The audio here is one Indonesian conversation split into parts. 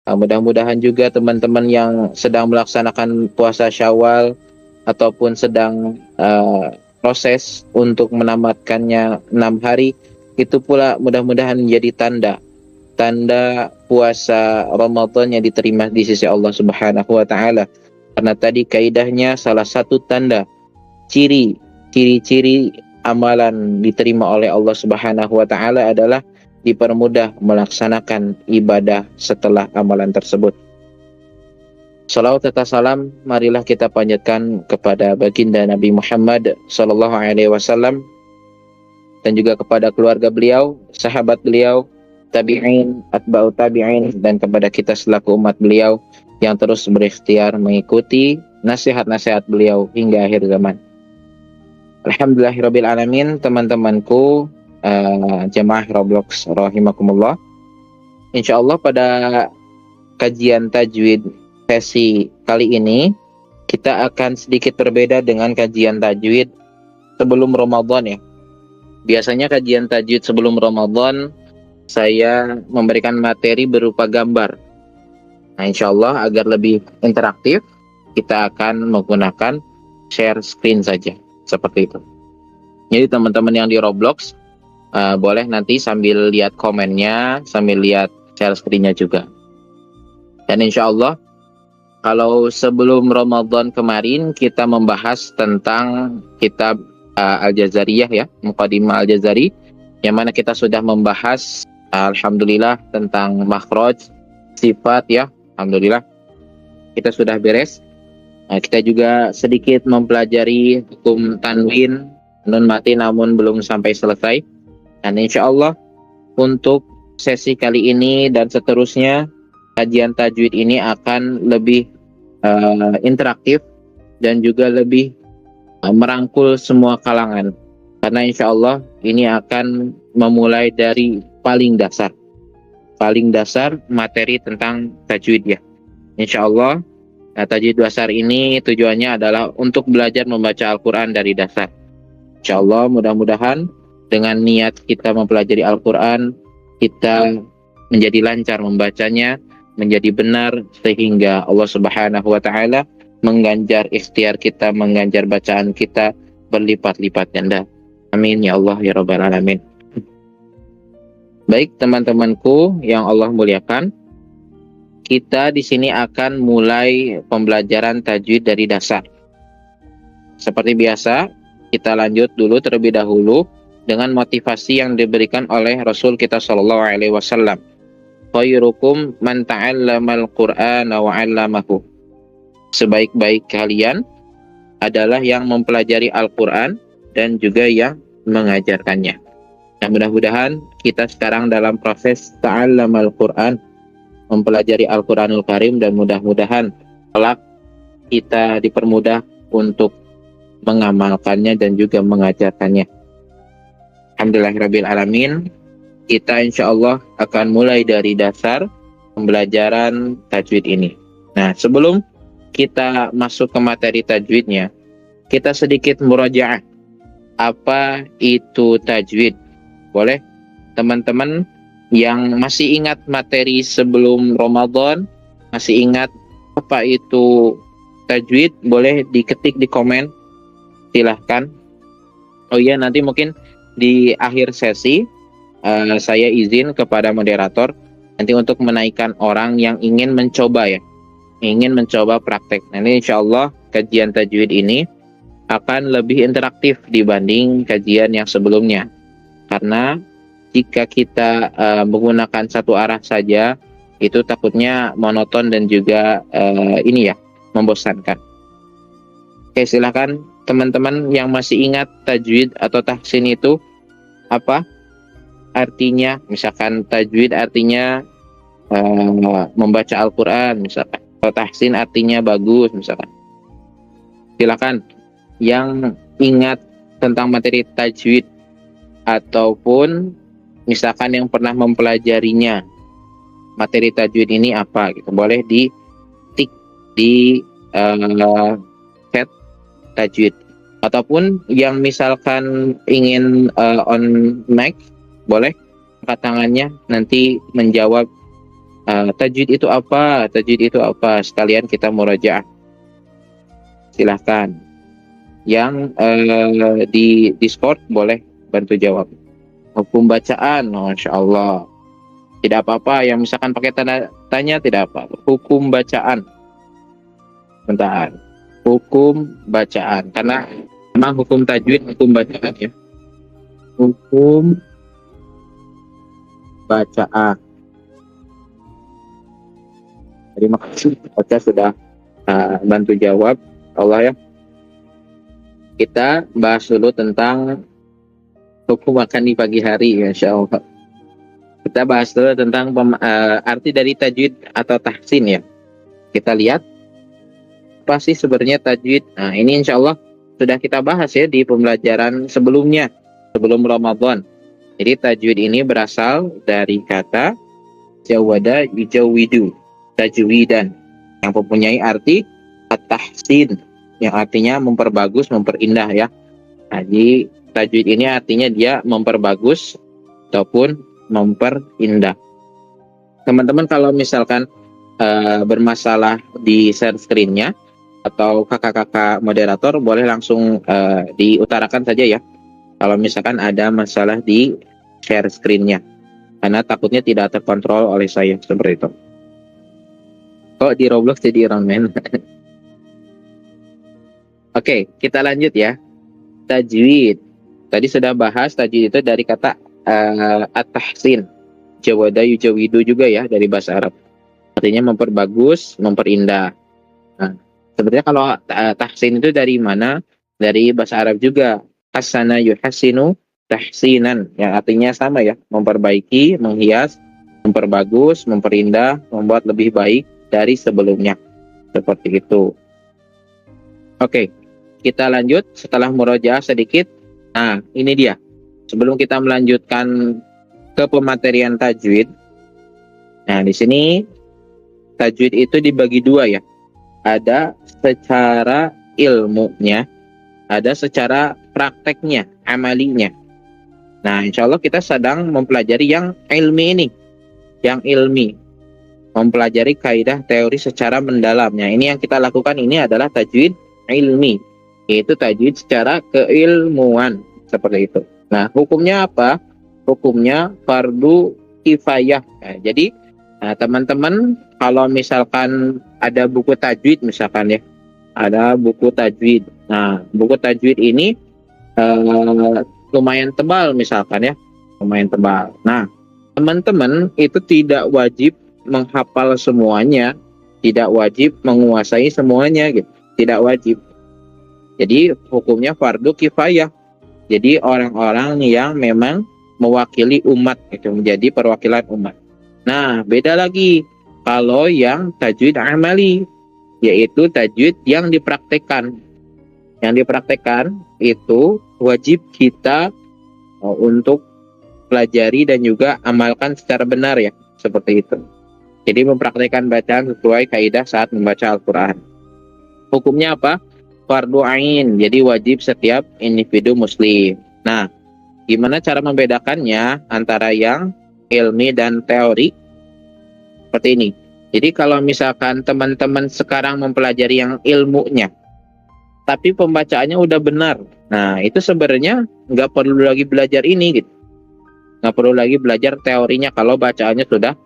Mudah-mudahan juga teman-teman yang sedang melaksanakan puasa Syawal ataupun sedang proses untuk menamatkannya 6 hari, itu pula mudah-mudahan menjadi tanda puasa Ramadan yang diterima di sisi Allah Subhanahu wa taala. Karena tadi kaidahnya salah satu tanda ciri-ciri amalan diterima oleh Allah Subhanahu wa taala adalah dipermudah melaksanakan ibadah setelah amalan tersebut. Salawat serta salam marilah kita panjatkan kepada baginda Nabi Muhammad sallallahu alaihi wasallam dan juga kepada keluarga beliau, sahabat beliau, tabi'in, atba'u tabi'in, dan kepada kita selaku umat beliau yang terus berikhtiar mengikuti nasihat-nasihat beliau hingga akhir zaman. Alhamdulillahirabbil alamin, teman-temanku jemaah Roblox rahimakumullah. Insyaallah pada kajian tajwid sesi kali ini kita akan sedikit berbeda dengan kajian tajwid sebelum Ramadan ya. Biasanya kajian tajwid sebelum Ramadan saya memberikan materi berupa gambar. Nah, insyaallah agar lebih interaktif kita akan menggunakan share screen saja seperti itu. Jadi teman-teman yang di Roblox boleh nanti sambil lihat komennya, sambil lihat share screen-nya juga. Dan insya Allah, kalau sebelum Ramadan kemarin kita membahas tentang kitab Al-Jazariyah ya, Muqaddimah Al-Jazari, yang mana kita sudah membahas alhamdulillah tentang makhraj, sifat ya, alhamdulillah kita sudah beres. Kita juga sedikit mempelajari hukum tanwin, nun mati namun belum sampai selesai. Dan insya Allah untuk sesi kali ini dan seterusnya kajian tajwid ini akan lebih interaktif dan juga lebih merangkul semua kalangan. Karena insya Allah ini akan memulai dari paling dasar materi tentang tajwid ya. Insya Allah tajwid dasar ini tujuannya adalah untuk belajar membaca Al-Quran dari dasar. Insya Allah mudah-mudahan dengan niat kita mempelajari Al-Quran, kita menjadi lancar membacanya, menjadi benar, sehingga Allah Subhanahu wa ta'ala mengganjar ikhtiar kita, mengganjar bacaan kita berlipat-lipat ganda. Amin ya Allah ya Rabbal Alamin. Baik teman-temanku yang Allah muliakan, kita di sini akan mulai pembelajaran tajwid dari dasar. Seperti biasa, kita lanjut dulu terlebih dahulu dengan motivasi yang diberikan oleh Rasul kita sallallahu alaihi wasallam. Khairukum man ta'allamal Qur'ana wa 'allamahu. Sebaik-baik kalian adalah yang mempelajari Al-Qur'an dan juga yang mengajarkannya. Nah, mudah-mudahan kita sekarang dalam proses ta'allamal Qur'an, mempelajari Al-Qur'anul Karim, dan mudah-mudahan kelak kita dipermudah untuk mengamalkannya dan juga mengajarkannya. Alhamdulillahirabbil alamin. Kita insya Allah akan mulai dari dasar pembelajaran tajwid ini. Nah, sebelum kita masuk ke materi tajwidnya, kita sedikit murajaah. Apa itu tajwid? Boleh teman-teman yang masih ingat materi sebelum Ramadan, masih ingat apa itu tajwid, boleh diketik di komen. Silahkan. Oh iya, nanti mungkin di akhir sesi saya izin kepada moderator nanti untuk menaikkan orang yang ingin mencoba ya, ingin mencoba praktek. Nah, ini insya Allah kajian tajwid ini akan lebih interaktif dibanding kajian yang sebelumnya, karena jika kita menggunakan satu arah saja itu takutnya monoton dan juga ini ya, membosankan. Oke, silakan teman-teman yang masih ingat tajwid atau tahsin itu apa artinya. Misalkan tajwid artinya membaca Al-Quran misalkan, atau tahsin artinya bagus misalkan. Silakan yang ingat tentang materi tajwid ataupun misalkan yang pernah mempelajarinya, materi tajwid ini apa gitu, boleh di tik di chat tajwid. Ataupun yang misalkan ingin on mic, boleh angkat tangannya nanti menjawab tajwid itu apa? Tajwid itu apa? Sekalian kita murojaah. Silahkan. Yang di Discord boleh bantu jawab. Hukum bacaan, Masya Allah. Tidak apa-apa, yang misalkan pakai tanda tanya tidak apa. Hukum bacaan. Bentar. Hukum bacaan. Karena memang hukum tajwid, hukum bacaan ya. Hukum bacaan. Terima kasih. Ocha sudah bantu jawab. Allah ya. Kita bahas dulu tentang hukum makan di pagi hari, Masya Allah. Kita bahas dulu tentang arti dari tajwid atau tahsin ya. Kita lihat apa sih sebenarnya tajwid. Nah ini insya Allah sudah kita bahas ya di pembelajaran sebelumnya, sebelum Ramadan. Jadi tajwid ini berasal dari kata jawada yujawidu, tajwidan, yang mempunyai arti at-tahsin, yang artinya memperbagus, memperindah ya. Nah, jadi tajwid ini artinya dia memperbagus ataupun memperindah. Teman-teman kalau misalkan bermasalah di share screen-nya atau kakak-kakak moderator boleh langsung diutarakan saja ya. Kalau misalkan ada masalah di share screen-nya. Karena takutnya tidak terkontrol oleh saya seperti itu. Kok di Roblox jadi Iron Man? Oke, kita lanjut ya. Tajwid. Tadi sudah bahas tajwid itu dari kata at-tahsin. Jawada yujawidu juga ya dari bahasa Arab. Artinya memperbagus, memperindah. Nah, sebenarnya kalau tahsin itu dari mana? Dari bahasa Arab juga. Hasana yuhasinu tahsinan. Yang artinya sama ya. Memperbaiki, menghias, memperbagus, memperindah, membuat lebih baik dari sebelumnya. Seperti itu. Oke, kita lanjut setelah murojaah sedikit. Nah, ini dia. Sebelum kita melanjutkan ke pematerian tajwid. Nah, di sini tajwid itu dibagi dua ya. Ada secara ilmunya, ada secara prakteknya, amalinya. Nah, insya Allah kita sedang mempelajari yang ilmi ini. Yang ilmi. Mempelajari kaidah teori secara mendalamnya. Ini yang kita lakukan ini adalah tajwid ilmi. Yaitu tajwid secara keilmuan. Seperti itu. Nah, hukumnya apa? Hukumnya fardu kifayah. Nah, jadi teman-teman kalau misalkan ada buku tajwid misalkan ya, ada buku tajwid. Nah, buku tajwid ini lumayan tebal misalkan ya, lumayan tebal. Nah, teman-teman itu tidak wajib menghafal semuanya, tidak wajib menguasai semuanya gitu, tidak wajib. Jadi hukumnya fardu kifayah. Jadi orang-orang yang memang mewakili umat itu menjadi perwakilan umat. Nah, beda lagi kalau yang tajwid amali, yaitu tajwid yang dipraktekkan. Yang dipraktekkan itu wajib kita untuk pelajari dan juga amalkan secara benar ya, seperti itu. Jadi mempraktekkan bacaan sesuai kaidah saat membaca Al-Qur'an. Hukumnya apa? Fardu ain, jadi wajib setiap individu muslim. Nah, gimana cara membedakannya antara yang ilmi dan teori? Seperti ini. Jadi kalau misalkan teman-teman sekarang mempelajari yang ilmunya, tapi pembacaannya udah benar. Nah, itu sebenarnya nggak perlu lagi belajar ini gitu. Nggak perlu lagi belajar teorinya kalau bacaannya sudah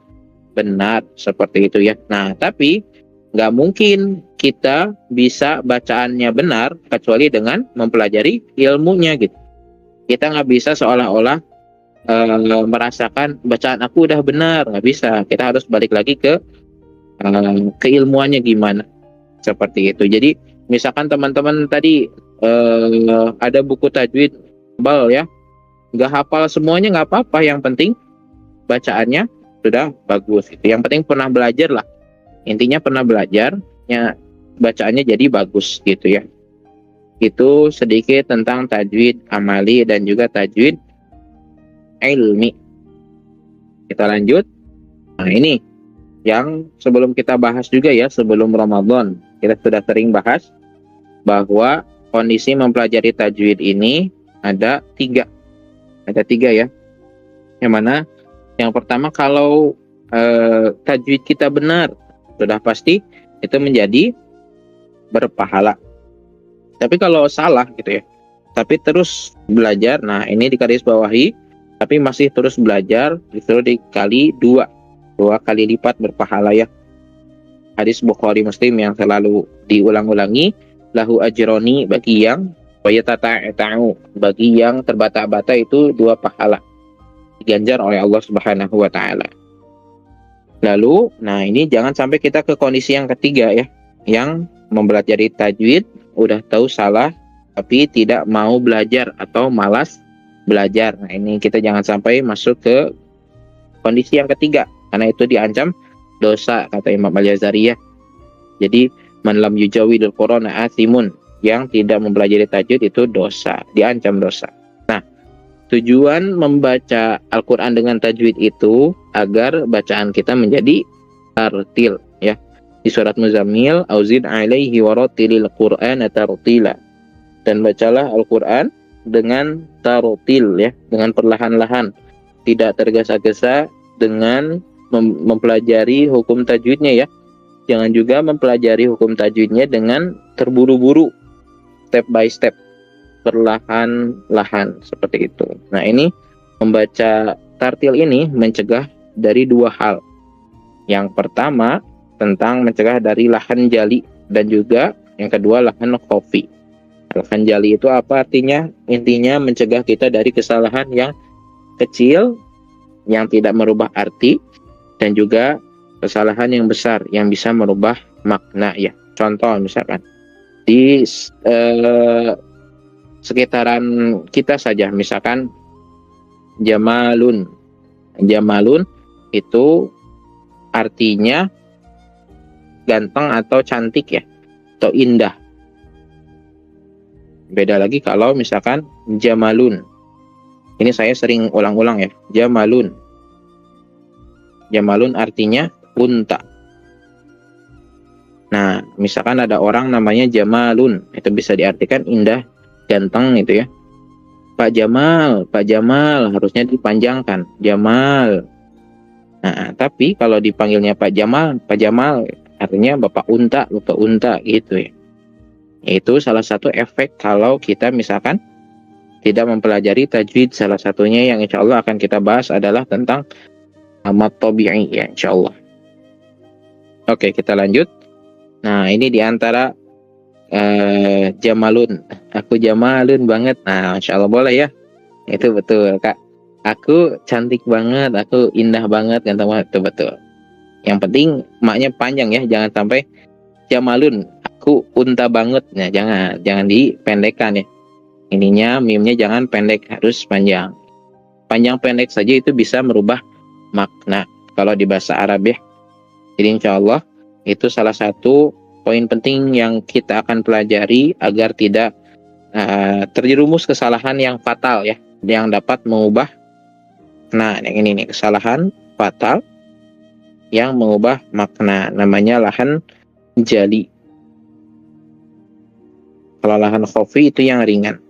benar. Seperti itu ya. Nah, tapi nggak mungkin kita bisa bacaannya benar kecuali dengan mempelajari ilmunya gitu. Kita nggak bisa seolah-olah merasakan bacaan aku udah benar, nggak bisa. Kita harus balik lagi ke keilmuannya gimana, seperti itu. Jadi misalkan teman-teman tadi ada buku tajwid tebal ya, nggak hafal semuanya nggak apa-apa, yang penting bacaannya sudah bagus gitu. Yang penting pernah belajar lah. Intinya pernah belajar, ya bacaannya jadi bagus gitu ya. Itu sedikit tentang tajwid amali dan juga tajwid ilmi. Kita lanjut. Nah, ini yang sebelum kita bahas juga ya, sebelum Ramadan. Kita sudah sering bahas bahwa kondisi mempelajari tajwid ini ada tiga. Ada tiga ya. Yang mana? Yang pertama, kalau tajwid kita benar, sudah pasti itu menjadi berpahala. Tapi kalau salah gitu ya, tapi terus belajar, nah ini digarisbawahi, tapi masih terus belajar, itu dikali dua kali lipat berpahala ya. Hadis Bukhari Muslim yang selalu diulang-ulangi, lahu ajroni, bagi yang bagi yang terbata-bata itu 2 pahala, diganjar oleh Allah Subhanahu wa taala. Lalu, nah ini jangan sampai kita ke kondisi yang ketiga ya, yang mempelajari tajwid udah tahu salah tapi tidak mau belajar atau malas belajar. Nah, ini kita jangan sampai masuk ke kondisi yang ketiga, karena itu diancam dosa kata Imam Al-Jazari ya. Jadi man lam yujawidul Qur'ana athimun, yang tidak mempelajari tajwid itu dosa, diancam dosa. Nah, tujuan membaca Al-Qur'an dengan tajwid itu agar bacaan kita menjadi tartil ya. Di surat Muzammil, auzid alaihi warattilil Qur'ana tartila. Dan bacalah Al-Qur'an dengan tartil ya, dengan perlahan-lahan, tidak tergesa-gesa dengan mempelajari hukum tajwidnya ya. Jangan juga mempelajari hukum tajwidnya dengan terburu-buru, step by step, perlahan-lahan seperti itu. Nah, ini membaca tartil ini mencegah dari 2 hal. Yang pertama tentang mencegah dari lahan jali, dan juga yang kedua lahan khafi. Lahan jali itu apa artinya? Intinya mencegah kita dari kesalahan yang kecil yang tidak merubah arti, dan juga kesalahan yang besar yang bisa merubah makna ya. Contoh misalkan di sekitaran kita saja, misalkan jamalun. Jamalun itu artinya ganteng atau cantik ya, atau indah. Beda lagi kalau misalkan jamalun. Ini saya sering ulang-ulang ya, jamalun. Jamalun artinya unta. Nah, misalkan ada orang namanya Jamalun, itu bisa diartikan indah, ganteng gitu ya. Pak Jamal, harusnya dipanjangkan, Jamal. Nah, tapi kalau dipanggilnya Pak Jamal, artinya Bapak Unta gitu ya. Itu salah satu efek kalau kita misalkan tidak mempelajari tajwid. Salah satunya yang insya Allah akan kita bahas adalah tentang amat tabi'i ya, insya Allah. Oke, kita lanjut. Nah, ini diantara Jamalun. Aku Jamalun banget. Nah, insya Allah boleh ya. Itu betul, Kak. Aku cantik banget, aku indah banget, ganteng banget. Itu betul. Yang penting maknya panjang ya, jangan sampai Jamalun, aku unta banget. Nah, jangan dipendekkan ya. Ininya mimnya jangan pendek, harus panjang. Panjang pendek saja itu bisa merubah makna kalau di bahasa Arab ya. Jadi insya Allah itu salah satu poin penting yang kita akan pelajari agar tidak terjerumus kesalahan yang fatal ya, yang dapat mengubah. Nah, yang ini nih, kesalahan fatal yang mengubah makna, namanya lahan jali. Kalau lahan khafi itu yang ringan.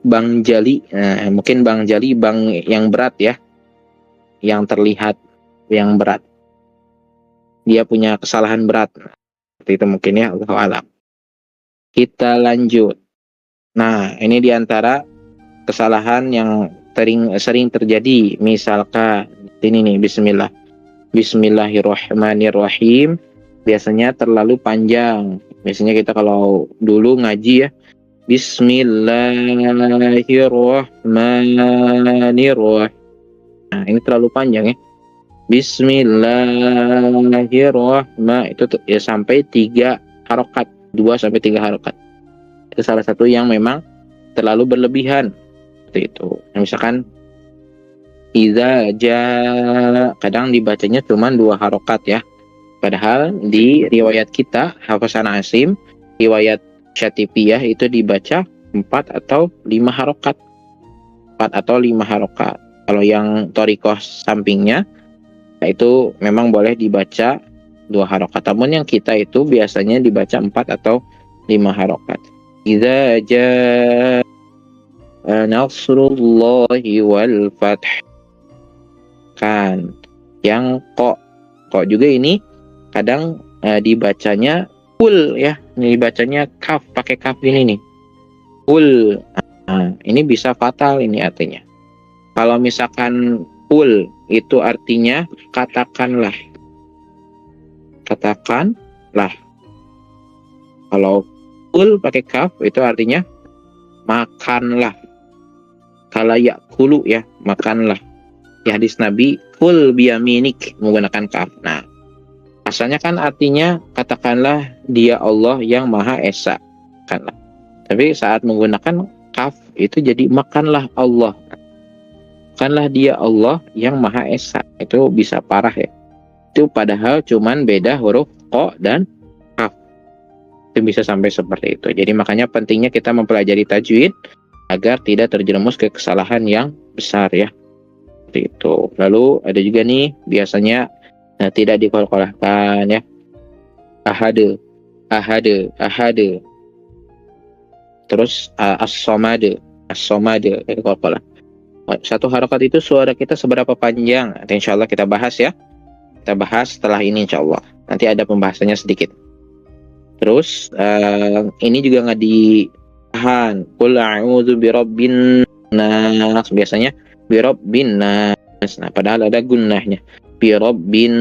Bang jali, mungkin bang jali, bang yang berat ya, yang terlihat yang berat, dia punya kesalahan berat. Seperti itu mungkin ya, Allahu a'lam. Kita lanjut. Nah, ini diantara kesalahan yang sering terjadi. Misalkan ini nih, Bismillahirrahmanirrahim. Biasanya terlalu panjang. Biasanya kita kalau dulu ngaji ya, Bismillahirrahmanirrahim. Nah, ini terlalu panjang ya. Bismillahirrahmanirrahim. Itu ya sampai 3 harokat, 2 sampai 3 harokat. Itu salah satu yang memang terlalu berlebihan. Seperti itu. Nah, misalkan Iza ja, kadang dibacanya cuma 2 harokat ya. Padahal di riwayat kita, Hafasan Asim, riwayat Syatibiyah itu dibaca 4 atau 5 harokat. 4 atau 5 harokat. Kalau yang Thariqah sampingnya, itu memang boleh dibaca 2 harokat. Namun yang kita itu biasanya dibaca 4 atau 5 harokat. Idza jaa nasrullahi wal fath. Kan yang kok juga ini kadang dibacanya kul ya, ini dibacanya kaf, pakai kaf ini nih, kul. Nah, ini bisa fatal ini artinya. Kalau misalkan kul itu artinya katakanlah, katakanlah. Kalau kul pakai kaf itu artinya makanlah. Kalau yakulu ya, makanlah. Di hadis Nabi, kul biyaminik, menggunakan kaf. Nah, asalnya kan artinya katakanlah dia Allah yang Maha Esa. Makanlah. Tapi saat menggunakan kaf itu jadi makanlah Allah. Makanlah dia Allah yang Maha Esa. Itu bisa parah ya. Itu padahal cuman beda huruf ko dan kaf. Itu bisa sampai seperti itu. Jadi makanya pentingnya kita mempelajari tajwid agar tidak terjerumus ke kesalahan yang besar ya. Seperti itu. Lalu ada juga nih biasanya tidak dikolkolahkan ya. Ahade, ahade. Terus as-somade, as-somade dikolkolah. Satu harokat itu suara kita seberapa panjang? Nanti insya Allah kita bahas ya. Kita bahas setelah ini insya Allah. Nanti ada pembahasannya sedikit. Terus ini juga nggak ditahan. Qul a'udzu birabbin nas. Biasanya birabbin nas. Nah, padahal ada gunnahnya. Birabbin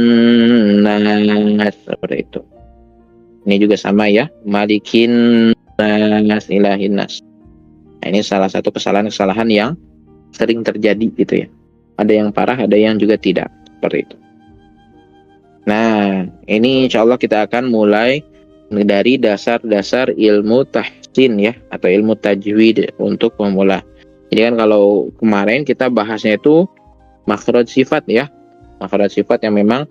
nas, seperti itu. Ini juga sama ya. Malikin nas, ilahin nas. Nah, ini salah satu kesalahan-kesalahan yang sering terjadi gitu ya. Ada yang parah, ada yang juga tidak. Seperti itu. Nah, ini insya Allah kita akan mulai dari dasar-dasar ilmu tahsin ya, atau ilmu tajwid untuk pemula. Jadi kan kalau kemarin kita bahasnya itu makhraj sifat ya, makhraj sifat yang memang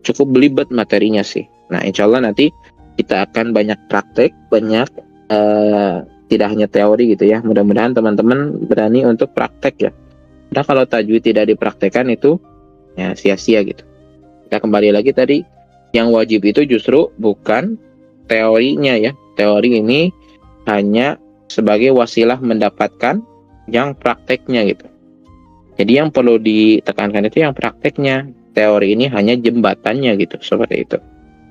cukup belibet materinya sih. Nah, insya Allah nanti kita akan banyak praktek, banyak tidak hanya teori gitu ya. Mudah-mudahan teman-teman berani untuk praktek ya. Karena kalau tajwid tidak dipraktekkan itu ya sia-sia gitu. Kita kembali lagi tadi, yang wajib itu justru bukan teorinya ya. Teori ini hanya sebagai wasilah mendapatkan yang prakteknya gitu. Jadi yang perlu ditekankan itu yang prakteknya. Teori ini hanya jembatannya gitu, seperti itu.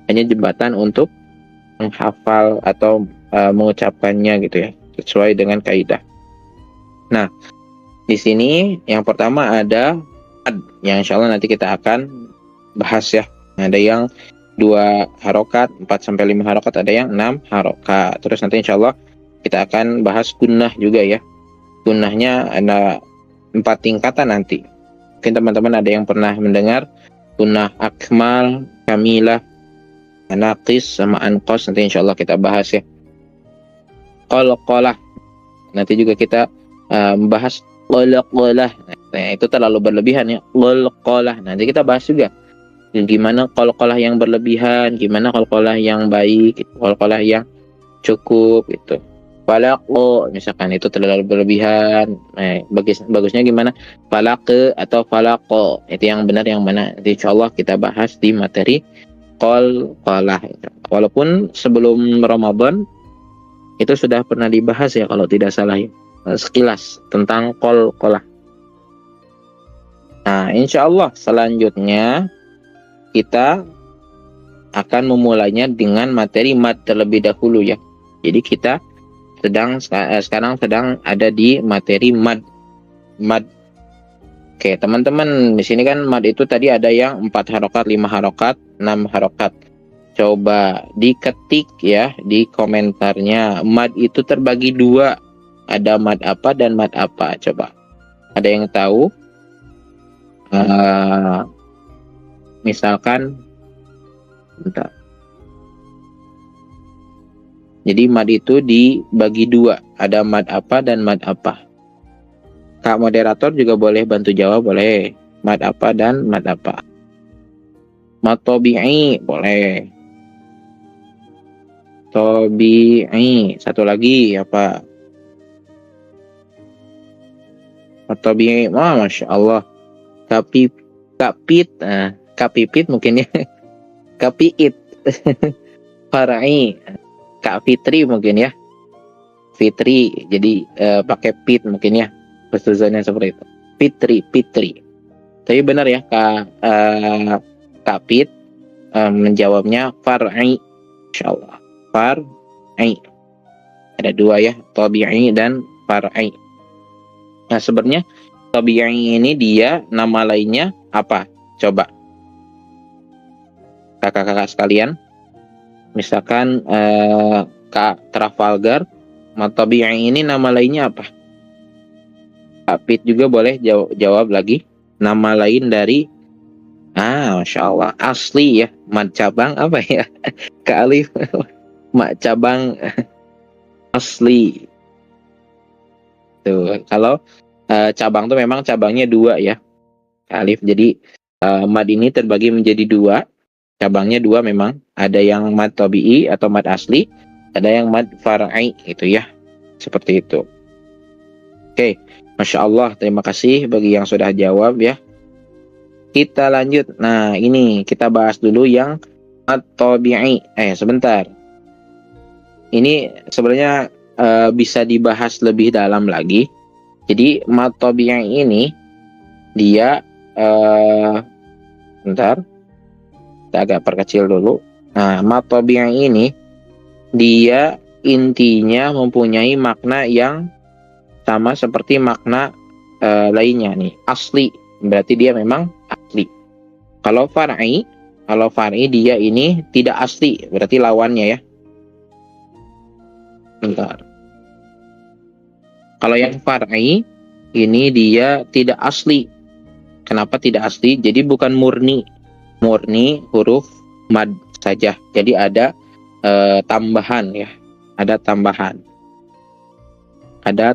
Hanya jembatan untuk menghafal atau mengucapkannya gitu ya, sesuai dengan kaidah. Nah, di sini yang pertama ada mad, yang insya Allah nanti kita akan bahas ya. Ada yang 2 harokat, 4-5 harokat, ada yang 6 harokat. Terus nanti insya Allah kita akan bahas gunnah juga ya. Gunnahnya ada 4 tingkatan nanti. Mungkin teman-teman ada yang pernah mendengar gunnah akmal, kamilah, naqis, sama anqos. Nanti insya Allah kita bahas ya. Qalqalah, nanti juga kita membahas qalqalah. Nah, itu terlalu berlebihan ya. Qalqalah, nanti kita bahas juga gimana qalqalah yang berlebihan, gimana qalqalah yang baik, qalqalah yang cukup gitu. Falaqo misalkan itu terlalu berlebihan. Nah, bagusnya gimana? Falaqe atau falaqo. Itu yang benar yang mana? Nanti insyaallah kita bahas di materi qalqalah. Walaupun sebelum Ramadan itu sudah pernah dibahas ya kalau tidak salah ya, sekilas tentang qalqalah. Nah, insyaallah selanjutnya kita akan memulainya dengan materi mad terlebih dahulu ya. Jadi kita sekarang sedang ada di materi mad. Oke, teman-teman, di sini kan mad itu tadi ada yang 4 harokat, 5 harokat, 6 harokat. Coba diketik ya di komentarnya, mad itu terbagi 2. Ada mad apa dan mad apa? Coba. Ada yang tahu? Misalkan bentar. Jadi mad itu dibagi 2. Ada mad apa dan mad apa. Kak moderator juga boleh bantu jawab, boleh. Mad apa dan mad apa. Mad tabi'i boleh. Tabi'i. Satu lagi apa? Mad tabi'i. Wah, Masya Allah. Kapit. Nah, kapipit mungkin ya. Kapiit. Far'i. Kak Fitri mungkin ya. Fitri. Jadi pakai pit mungkin ya. Pertuzannya seperti itu. Fitri. Tapi benar ya Kak Pit menjawabnya far'i, insyaallah. Far'i. Ada dua ya, tabi'i dan far'i. Nah, sebenarnya tabi'i ini dia nama lainnya apa? Coba kakak-kakak sekalian, misalkan Kak Trafalgar, tabi'i ini nama lainnya apa? Kak Pit juga boleh jawab lagi. Nama lain dari Masya Allah, asli ya, mad cabang apa ya? Kak Alif, mad cabang asli. Tuh, kalau cabang tuh memang cabangnya dua ya, Kak Alif. Jadi mad ini terbagi menjadi dua, cabangnya dua memang. Ada yang mad tabi'i atau mad asli, ada yang mad far'i gitu ya. Seperti itu. Oke, Masya Allah, terima kasih bagi yang sudah jawab ya. Kita lanjut. Nah, ini kita bahas dulu yang mad tabi'i. Sebentar. Ini sebenarnya bisa dibahas lebih dalam lagi. Jadi mad tabi'i ini dia bentar. Kita agak perkecil dulu. Nah, mad tabi'i ini dia intinya mempunyai makna yang sama seperti makna lainnya nih, asli. Berarti dia memang asli. Kalau far'i dia ini tidak asli, berarti lawannya ya. Bentar. Kalau yang far'i ini dia tidak asli. Kenapa tidak asli? Jadi bukan murni huruf mad saja. Jadi ada tambahan ya. Ada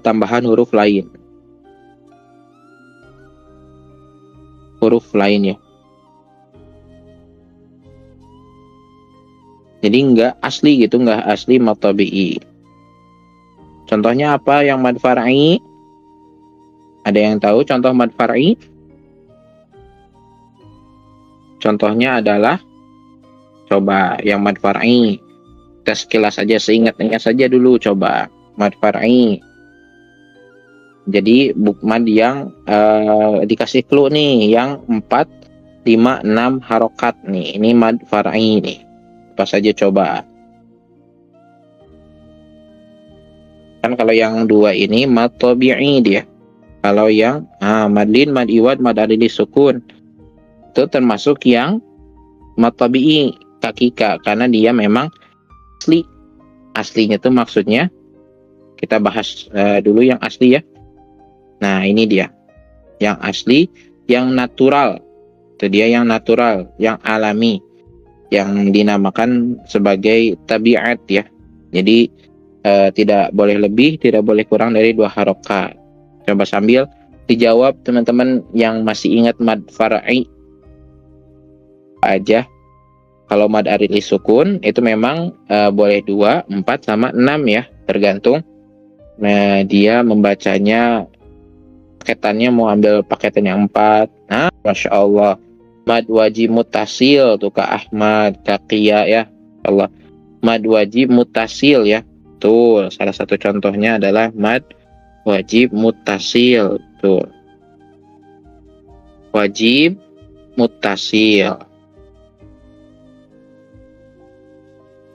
tambahan huruf lain. Huruf lainnya. Jadi nggak asli gitu, nggak asli mad tabi'i. Contohnya apa yang mad far'i? Ada yang tahu contoh mad far'i? Contohnya adalah, coba yang mad far'i. Kita sekilas saja, seingat-ingat saja dulu coba mad far'i. Jadi mad yang dikasih clue nih, yang 4, 5, 6 harokat nih. Ini mad far'i nih. Apa saja coba. Kan kalau yang dua ini mad tabi'i dia. Kalau yang mad lin, mad iwad, mad alili sukun, itu termasuk yang mad tabi'i hakika, karena dia memang asli. Aslinya tuh maksudnya kita bahas dulu yang asli ya. Nah, ini dia. Yang asli, yang natural. Itu dia yang natural, yang alami, yang dinamakan sebagai tabiat ya. Jadi tidak boleh lebih, tidak boleh kurang dari 2 harokat. Coba sambil dijawab teman-teman yang masih ingat mad far'i aja. Kalau mad alili sukun itu memang boleh 2, 4, sama 6 ya, tergantung dia membacanya paketannya, mau ambil paketan yang 4. Nah, Masya Allah, mad wajib mutasil tuh Kak Ahmad, Kak Kia ya, Allah, mad wajib mutasil ya. Tuh, salah satu contohnya adalah mad wajib mutasil. Tuh, wajib mutasil.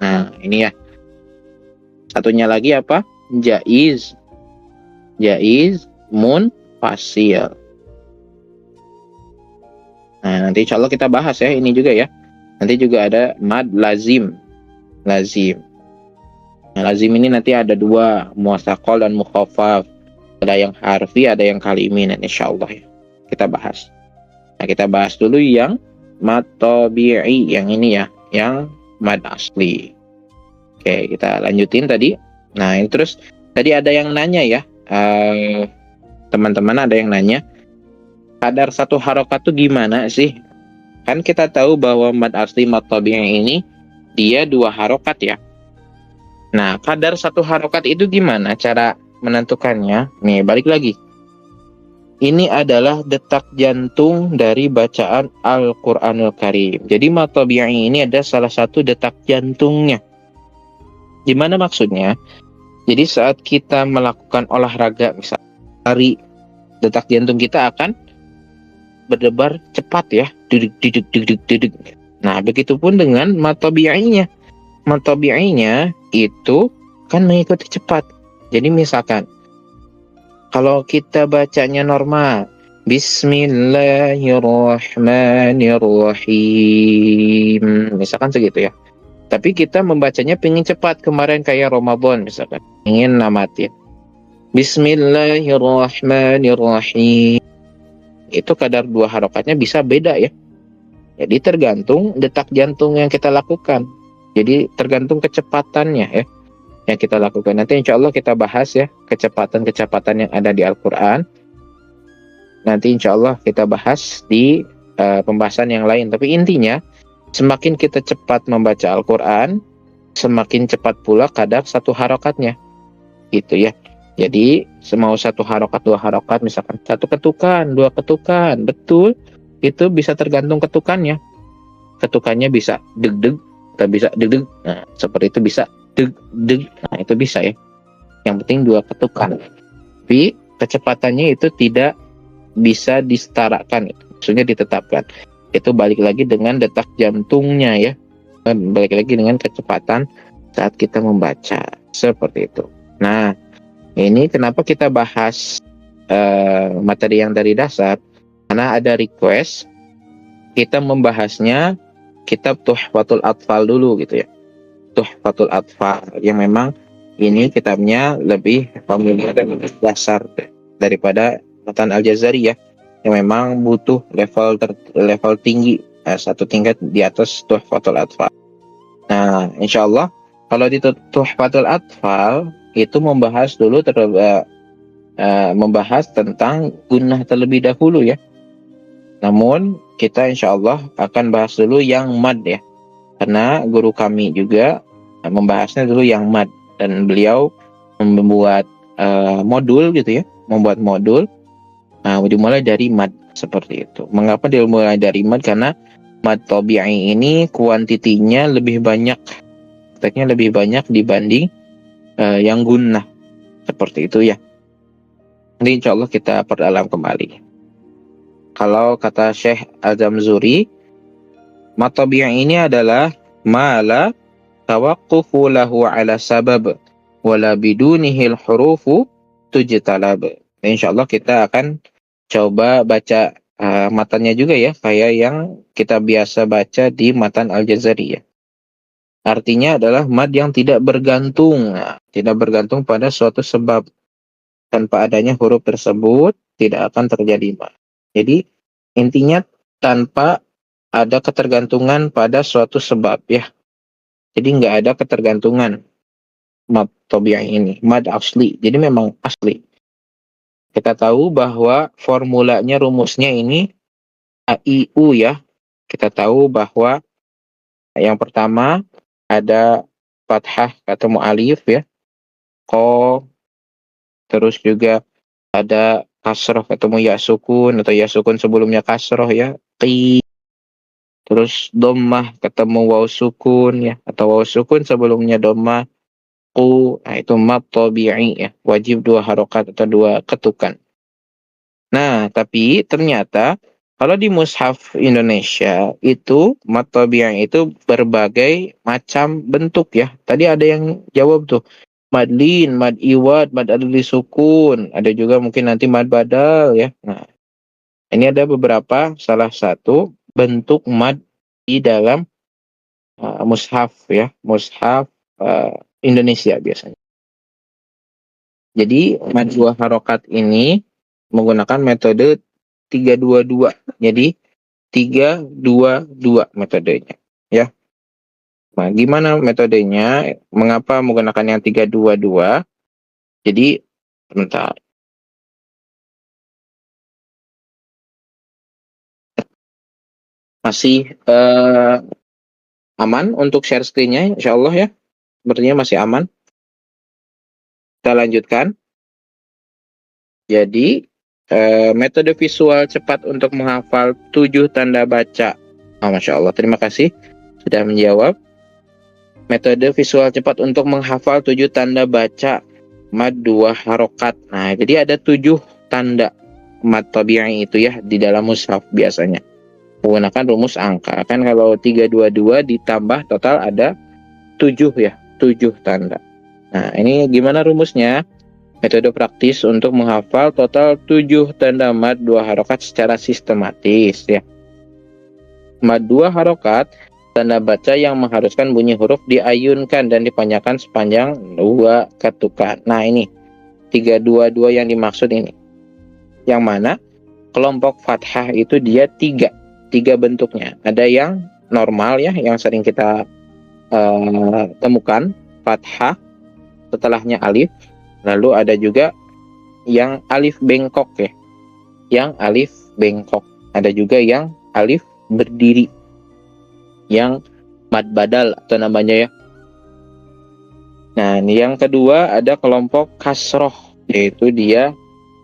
Nah, ini ya. Satunya lagi apa? Jaiz munfasil. Nah, nanti insya Allah kita bahas ya ini juga ya. Nanti juga ada mad lazim. Nah, lazim ini nanti ada 2, muwassaqal dan mukhaffaf. Ada yang harfi, ada yang kalimi. Nah, insya Allah ya kita bahas. Nah, kita bahas dulu yang mad tabi'i, yang ini ya, yang mad asli. Oke, kita lanjutin tadi. Nah, ini terus tadi ada yang nanya ya, teman-teman ada yang nanya, kadar satu harokat tuh gimana sih? Kan kita tahu bahwa mad asli, mad tabi'i ini dia 2 harokat ya. Nah, kadar satu harokat itu gimana cara menentukannya? Nih, balik lagi. Ini adalah detak jantung dari bacaan Al-Quranul Karim. Jadi mad tabi'i ini ada salah satu detak jantungnya. Gimana maksudnya? Jadi saat kita melakukan olahraga, misalnya lari, detak jantung kita akan berdebar cepat ya, duduk duduk duduk duduk. Nah, begitupun dengan mad tabi'inya. Mad tabi'inya itu kan mengikuti cepat. Jadi misalkan kalau kita bacanya normal, Bismillahirrahmanirrahim, misalkan segitu ya. Tapi kita membacanya pengen cepat, kemarin kayak Ramadan misalkan, ingin namatin Bismillahirrahmanirrahim, itu kadar 2 harokatnya bisa beda ya. Jadi tergantung detak jantung yang kita lakukan. Jadi tergantung kecepatannya ya yang kita lakukan. Nanti insya Allah kita bahas ya kecepatan-kecepatan yang ada di Al-Quran. Nanti insya Allah kita bahas di pembahasan yang lain. Tapi intinya semakin kita cepat membaca Al-Quran, semakin cepat pula kadar 1 harokatnya. Gitu ya. Jadi semau 1 harokat, 2 harokat, misalkan 1 ketukan, 2 ketukan, betul, itu bisa tergantung ketukannya. Ketukannya bisa deg-deg, atau bisa deg-deg. Nah, seperti itu bisa deg-deg. Nah, itu bisa ya. Yang penting 2 ketukan. Tapi kecepatannya itu tidak bisa disetarakan, maksudnya ditetapkan. Itu balik lagi dengan detak jantungnya ya. Balik lagi dengan kecepatan saat kita membaca. Seperti itu. Nah, ini kenapa kita bahas materi yang dari dasar, karena ada request kita membahasnya kitab Tuhfatul Atfal dulu gitu ya. Tuhfatul Atfal yang memang ini kitabnya lebih familiar dan lebih dasar daripada Matan Al-Jazari ya, yang memang butuh level tinggi, 1 tingkat di atas Tuhfatul Atfal. Nah, insya Allah kalau di Tuhfatul Atfal itu membahas dulu membahas tentang gunnah terlebih dahulu ya. Namun kita insya Allah akan bahas dulu yang mad ya, karena guru kami juga membahasnya dulu yang mad, dan beliau membuat modul gitu ya, membuat modul dimulai dari mad seperti itu. Mengapa dimulai dari mad? Karena mad tabi'i ini kuantitinya lebih banyak, teksnya lebih banyak dibanding yang gunnah seperti itu ya. Nanti insya Allah kita perdalam kembali. Kalau kata Syekh Al-Zamzuri, mad tabi'i ini adalah mala tawaqqufu lahu ala sabab wala bidunihil hurufu tujtalab. Insya Allah kita akan coba baca matanya juga ya, kayak yang kita biasa baca di Matan Al-Jazari ya. Artinya adalah mad yang tidak bergantung. Nah, tidak bergantung pada suatu sebab. Tanpa adanya huruf tersebut tidak akan terjadi mad. Jadi intinya tanpa ada ketergantungan pada suatu sebab ya. Jadi nggak ada ketergantungan mad tabi'i ini, mad asli. Jadi memang asli. Kita tahu bahwa formulanya, rumusnya ini A, I, U ya. Kita tahu bahwa yang pertama ada fathah ketemu alif ya, ko, terus juga ada kasroh ketemu ya sukun, atau ya sukun sebelumnya kasroh ya, qi, terus dhammah ketemu waw sukun ya, atau waw sukun sebelumnya dhammah, qu. Nah, itu mad tabi'i ya, wajib 2 harokat atau 2 ketukan. Nah, tapi ternyata kalau di mushaf Indonesia itu mad tabi'i itu berbagai macam bentuk ya. Tadi ada yang jawab tuh, mad lin, mad iwad, mad adli sukun, ada juga mungkin nanti mad badal ya. Nah, ini ada beberapa salah satu bentuk mad di dalam mushaf ya, mushaf Indonesia biasanya. Jadi mad 2 harokat ini menggunakan metode 322. Jadi 322 metodenya ya. Nah, gimana metodenya? Mengapa menggunakan yang 322? Jadi sebentar. Masih aman untuk share screen-nya insya Allah ya. Sepertinya masih aman. Kita lanjutkan. Jadi metode visual cepat untuk menghafal 7 tanda baca. Masya Allah, terima kasih sudah menjawab. Metode visual cepat untuk menghafal 7 tanda baca mad 2 harokat. Nah, jadi ada 7 tanda mad tabi'i itu ya di dalam mushaf biasanya menggunakan rumus angka. Kan kalau 322 ditambah total ada 7 ya, 7 tanda. Nah, ini gimana rumusnya? Metode praktis untuk menghafal total 7 tanda mad 2 harokat secara sistematis ya. Mad 2 harokat, tanda baca yang mengharuskan bunyi huruf diayunkan dan dipanjangkan sepanjang 2 ketukan. Nah, ini 322 yang dimaksud ini. Yang mana kelompok fathah itu dia 3 bentuknya. Ada yang normal ya, yang sering kita temukan, fathah, setelahnya alif. Lalu ada juga yang alif bengkok ya, yang alif bengkok. Ada juga yang alif berdiri, yang mad badal atau namanya ya. Nah, yang kedua ada kelompok kasroh, yaitu dia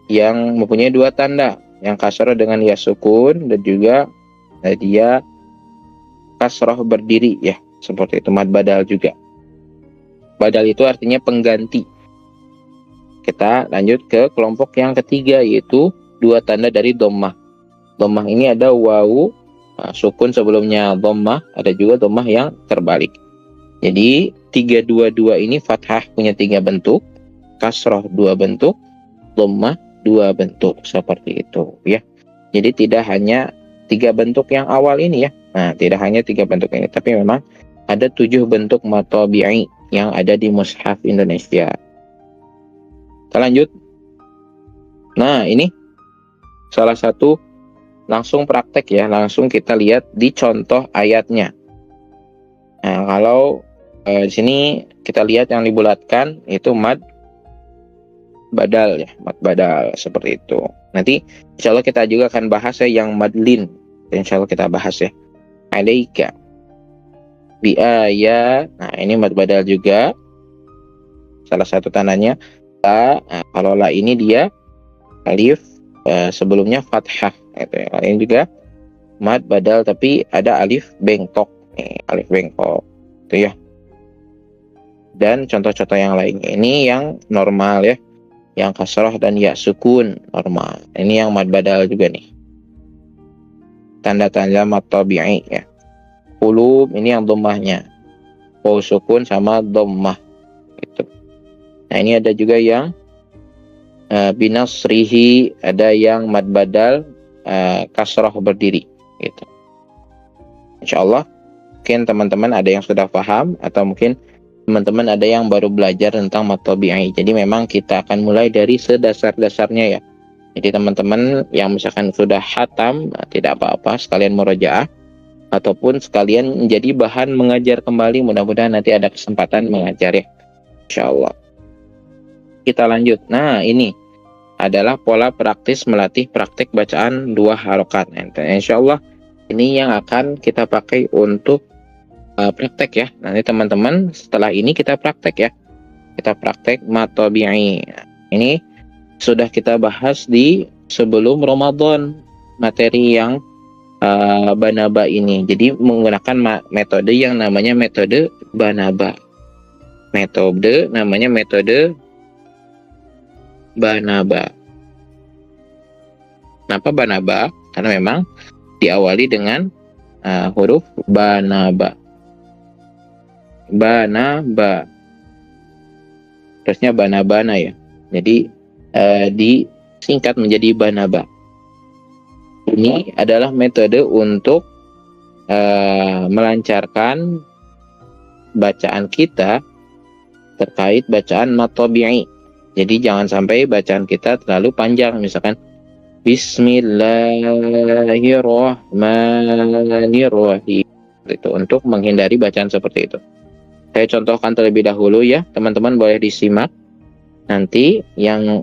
yang mempunyai 2 tanda, yang kasroh dengan ya sukun dan juga dia kasroh berdiri ya, seperti itu, mad badal juga. Badal itu artinya pengganti. Kita lanjut ke kelompok yang ketiga, yaitu 2 tanda dari dhammah. Dhammah ini ada wawu sukun sebelumnya dhammah, ada juga dhammah yang terbalik. Jadi 322 ini fathah punya 3 bentuk, kasroh 2 bentuk, dhammah 2 bentuk, seperti itu ya. Jadi tidak hanya 3 bentuk yang awal ini ya. Nah, tidak hanya 3 bentuk ini, tapi memang ada 7 bentuk mad tabi'i yang ada di mushaf Indonesia. Kita lanjut. Nah, ini salah satu langsung praktek ya, langsung kita lihat di contoh ayatnya. Nah, kalau di sini kita lihat yang dibulatkan itu mad badal ya, mad badal seperti itu. Nanti insya Allah kita juga akan bahas ya yang madlin. Insya Allah kita bahas ya. Alaika bi ayat. Nah, ini mad badal juga. Salah satu tandanya la. Nah, kalau la ini dia alif sebelumnya fathah gitu ya. Ini juga mad badal tapi ada alif bengkok. Nih, alif bengkok. Itu ya. Dan contoh-contoh yang lainnya ini yang normal ya. Yang kasroh dan ya sukun normal. Ini yang mad badal juga nih. Tanda-tanda mad tabi'i ya. Qulub ini yang dhammahnya. Waw sukun sama dhammah itu. Nah, ini ada juga yang binasrihi, ada yang mad badal kasroh berdiri gitu. Insyaallah mungkin teman-teman ada yang sudah paham atau mungkin teman-teman ada yang baru belajar tentang mad tabi'i. Jadi memang kita akan mulai dari sedasar-dasarnya ya. Jadi teman-teman yang misalkan sudah khatam, tidak apa-apa, sekalian murojaah ataupun sekalian menjadi bahan mengajar kembali. Mudah-mudahan nanti ada kesempatan mengajar ya, insyaallah. Kita lanjut. Nah, ini adalah pola praktis melatih praktek bacaan 2 harokat. Insyaallah ini yang akan kita pakai untuk praktek ya. Nanti teman-teman setelah ini kita praktek ya. Kita praktek mad tabi'i. Ini sudah kita bahas di sebelum Ramadan materi yang banaba ini. Jadi menggunakan metode yang namanya metode banaba. Metode namanya metode banaba. Kenapa banaba? Karena memang diawali dengan huruf banaba. Banaba. Terusnya banabana ya. Jadi disingkat menjadi banaba. Ini adalah metode untuk melancarkan bacaan kita terkait bacaan mad tabi'i. Jadi jangan sampai bacaan kita terlalu panjang. Misalkan Bismillahirrahmanirrahim. Itu untuk menghindari bacaan seperti itu. Saya contohkan terlebih dahulu ya. Teman-teman boleh disimak. Nanti yang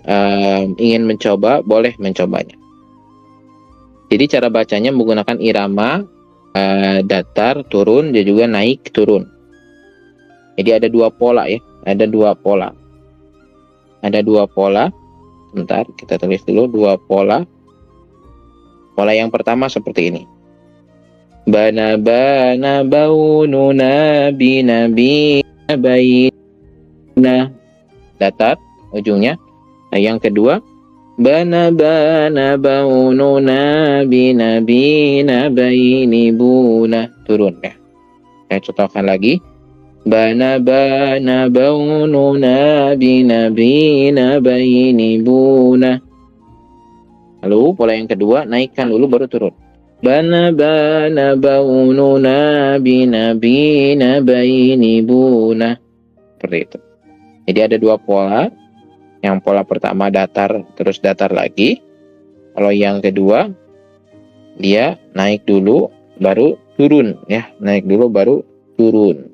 ingin mencoba boleh mencobanya. Jadi cara bacanya menggunakan irama datar, turun, dan juga naik, turun. Jadi ada 2 pola ya. Ada 2 pola. Ada 2 pola. Bentar, kita tulis dulu 2 pola. Pola yang pertama seperti ini. Bana baununa binabi baina. Datar ujungnya. Nah, yang kedua Bana bana baununa binabina baini buna. Turun ya. Saya contohkan lagi. Bana bana baununa binabina baini buna. Lalu pola yang kedua, naikkan dulu baru turun. Bana bana baununa binabina baini buna. Seperti itu. Jadi ada dua pola. Yang pola pertama datar terus datar lagi. Kalau yang kedua dia naik dulu baru turun ya, naik dulu baru turun.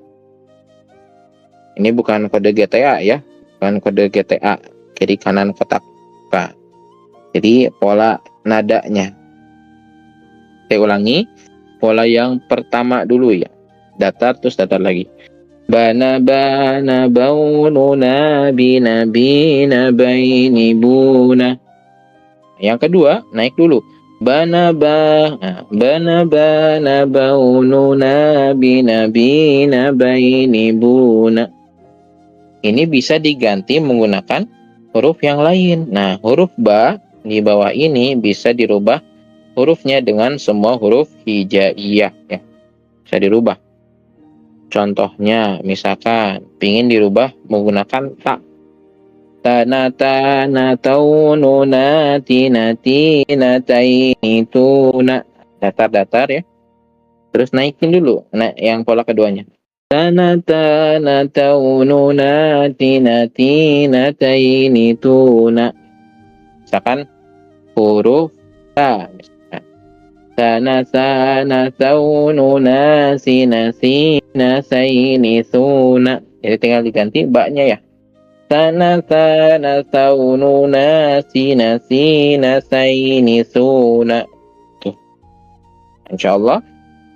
Ini bukan kode GTA ya, bukan kode GTA. Kiri kanan kotak K. Jadi pola nadanya. Saya ulangi, pola yang pertama dulu ya. Datar terus datar lagi. Bana bana baununa binabina baini buna. Yang kedua naik dulu. Bana bana baununa binabina baini buna. Ini bisa diganti menggunakan huruf yang lain. Nah, huruf ba di bawah ini bisa dirubah hurufnya dengan semua huruf hijaiyah ya. Bisa dirubah. Contohnya, misalkan pingin dirubah menggunakan ta. Tanata taununa tinati natai tuna. Datar-datar ya. Terus naikin dulu. Nah, yang pola keduanya. Tanata taununa tinati natai tuna. Misalkan huruf ta. Sana taununa sinasina suna. Jadi tinggal diganti baknya ya. Sana taununa sinasina suna. Tuh. Insyaallah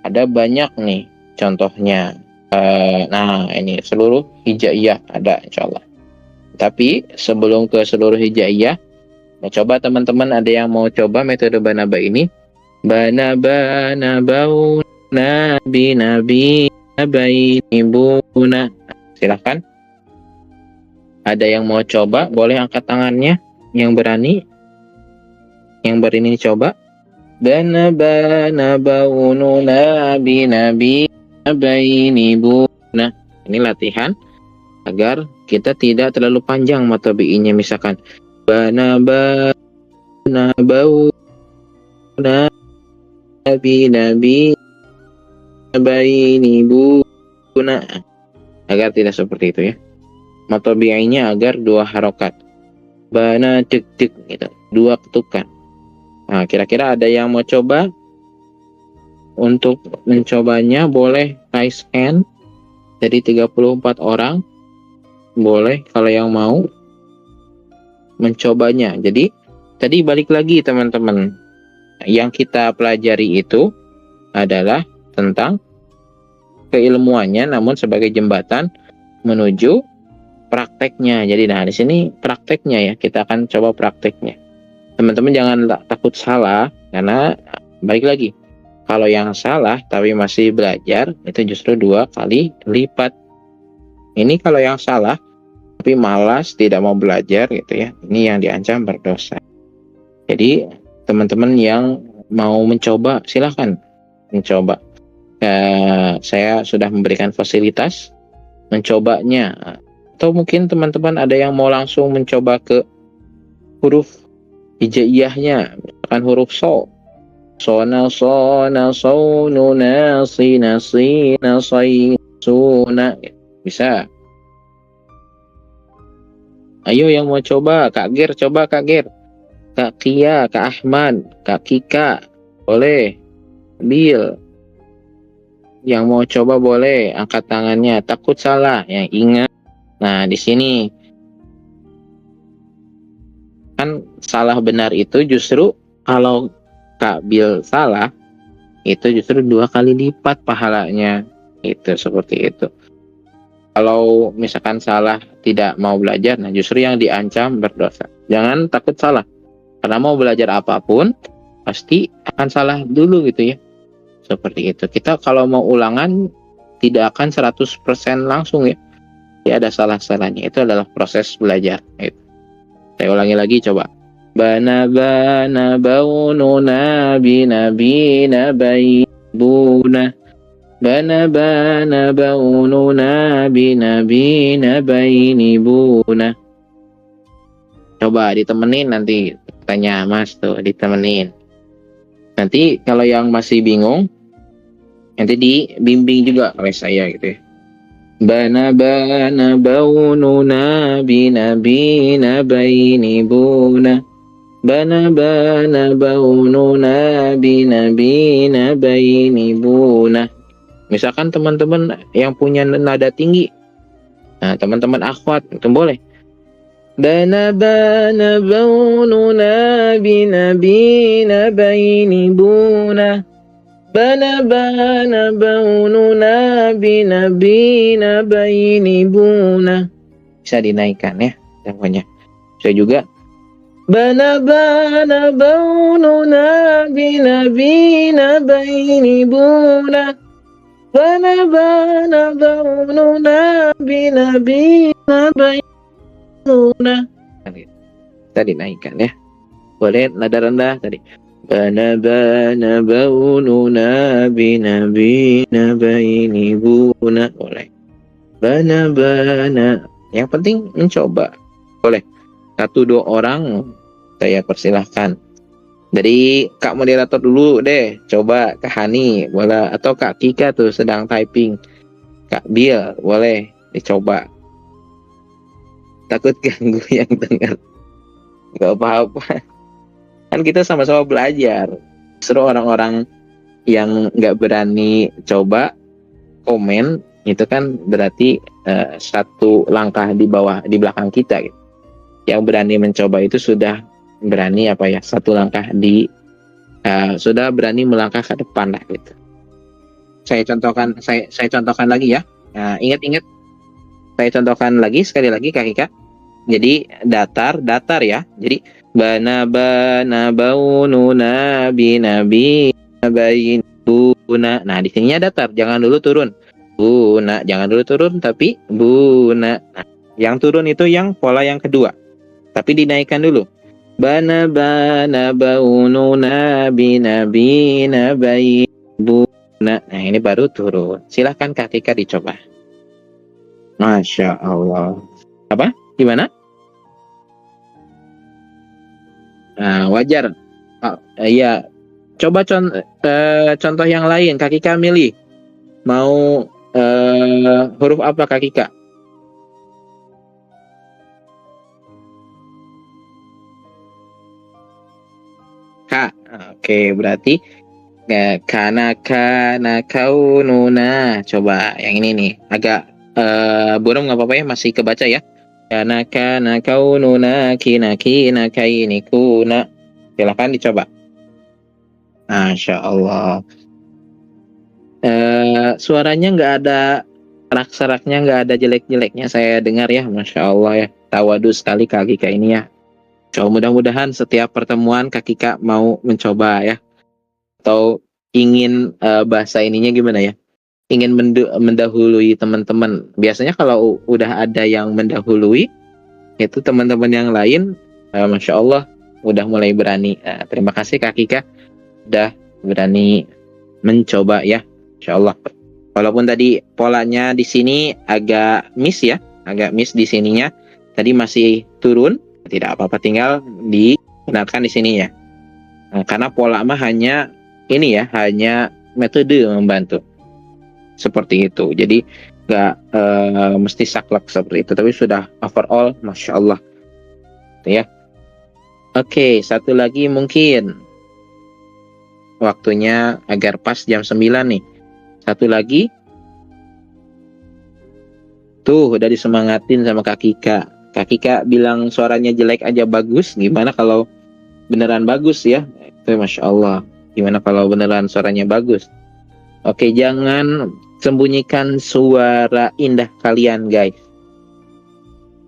ada banyak nih contohnya. Nah ini seluruh hijaiyah ada insyaallah. Tapi sebelum ke seluruh hijaiyah, coba teman-teman ada yang mau coba metode banaba ini. Bana bana bauna binabi baini buna. Silahkan. Ada yang mau coba, boleh angkat tangannya. Yang berani coba. Bana bana baununa binabi baini buna. Ini latihan agar kita tidak terlalu panjang mata bi-nya, misalkan bana bana bauna nabi baini buna, agar tidak seperti itu ya. Mata biainya agar dua harokat, bana cek gitu, dua ketukan. Nah, kira-kira ada yang mau coba? Untuk mencobanya boleh raise hand. Jadi 34 orang boleh kalau yang mau mencobanya. Jadi tadi balik lagi teman-teman, yang kita pelajari itu adalah tentang keilmuannya, namun sebagai jembatan menuju prakteknya. Jadi nah di sini prakteknya ya, kita akan coba prakteknya. Teman-teman jangan takut salah, karena balik lagi, kalau yang salah tapi masih belajar itu justru 2 kali lipat. Ini kalau yang salah tapi malas tidak mau belajar gitu ya, ini yang diancam berdosa. Jadi teman-teman yang mau mencoba silahkan mencoba. Saya sudah memberikan fasilitas mencobanya, atau mungkin teman-teman ada yang mau langsung mencoba ke huruf hijaiyahnya, misalkan huruf so, sona sona sonuna sina sina suna, bisa. Ayo yang mau coba, Kak Gir, coba Kak Gir, Kak Kia, Kak Ahmad, Kak Kika, boleh. Bil, yang mau coba boleh angkat tangannya. Takut salah, yang ingat. Nah di sini kan salah benar itu justru kalau Kak Bil salah itu justru 2 kali lipat pahalanya. Itu seperti itu. Kalau misalkan salah tidak mau belajar, nah justru yang diancam berdosa. Jangan takut salah, karena mau belajar apapun pasti akan salah dulu gitu ya. Seperti itu. Kita kalau mau ulangan tidak akan 100% langsung ya. Ya ada salah-salahnya. Itu adalah proses belajar. Gitu. Saya ulangi lagi coba. Bana baununa binabina baibuna. Bana baununa binabina bainibuna. Coba ditemenin nanti, tanya Mas tuh, ditemenin. Nanti kalau yang masih bingung, nanti dibimbing juga oleh saya gitu ya. Bana baununa binabina bainibuna. Bana baununa binabina bainibuna. Misalkan teman-teman yang punya nada tinggi, nah teman-teman akhwat itu boleh. Bana baununa binabina bainibuna. Bana baununa binabina bainibuna. Bisa dinaikkan ya temponya. Bisa juga. Bana baununa binabina bainibuna. Bana baununa binabina bainibuna. Bisa dinaikkan ya. Boleh nada rendah tadi. Bana baununa binabina bainibuna. Boleh. Bana. Yang penting mencoba. Boleh. 1-2 orang saya persilahkan. Dari Kak moderator dulu deh. Coba Kak Hani boleh, atau Kak Kika tuh sedang typing. Kak Bill boleh dicoba. Takut ganggu yang dengar. Gak apa-apa. Kan kita sama-sama belajar. Justru orang-orang yang gak berani coba komen itu kan berarti satu langkah di belakang kita gitu. Yang berani mencoba itu sudah berani satu langkah sudah berani melangkah ke depan lah gitu. Saya contohkan lagi ya. Nah, ingat saya contohkan lagi sekali lagi Kak Ika. Jadi datar ya. Jadi bana baununa binabina bainibuna. Nah, di sininya datar, jangan dulu turun. Buna, jangan dulu turun tapi buna. Nah, yang turun itu yang pola yang kedua. Tapi dinaikkan dulu. Bana baununa binabina bainibuna. Nah, ini baru turun. Silahkan Kak Tika dicoba. Masya Allah. Apa? Gimana? Nah, wajar. Iya. Coba contoh yang lain. Kak Ika milih. Mau huruf apa Kak Ika? K. Oke, berarti kana kaununa. Coba yang ini nih. Agak burung nggak apa-apa ya, masih kebaca ya. Kana kaununa kina kaini kuna. Silakan dicoba. Masya Allah. Suaranya nggak ada serak-seraknya, nggak ada jelek-jeleknya saya dengar ya. Masya Allah ya. Tawadu sekali Kak Kika ini ya. Coba mudah-mudahan setiap pertemuan Kak Kika mau mencoba ya. Atau ingin bahasa ininya gimana ya? Ingin mendahului teman-teman. Biasanya kalau udah ada yang mendahului, itu teman-teman yang lain, Masya Allah, udah mulai berani. Terima kasih Kak Kika, udah berani mencoba ya. Masya Allah. Walaupun tadi polanya di sini agak miss ya, agak miss di sininya. Tadi masih turun, tidak apa-apa, tinggal dibenarkan di sini ya. Karena pola mah hanya ini ya, hanya metode membantu. Seperti itu. Jadi nggak mesti saklek seperti itu, tapi sudah overall Masya Allah. Ya. Oke, satu lagi mungkin. Waktunya agar pas jam 9 nih. Satu lagi. Tuh, udah disemangatin sama Kak Kika. Kak Kika bilang suaranya jelek aja bagus. Gimana kalau beneran bagus ya? Itu Masya Allah. Gimana kalau beneran suaranya bagus? Oke, jangan sembunyikan suara indah kalian, guys.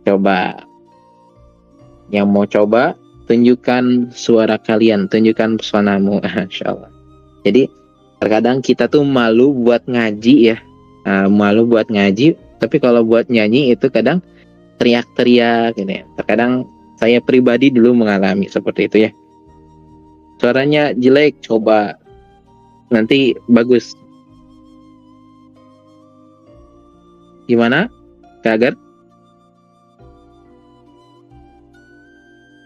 Coba. Yang mau coba, tunjukkan suara kalian, tunjukkan pesonamu. Masya Allah. Jadi, terkadang kita tuh malu buat ngaji ya. Malu buat ngaji, tapi kalau buat nyanyi itu kadang teriak-teriak gitu ya. Terkadang Saya pribadi dulu mengalami seperti itu ya. Suaranya jelek, coba nanti bagus. Gimana, Kak Agar?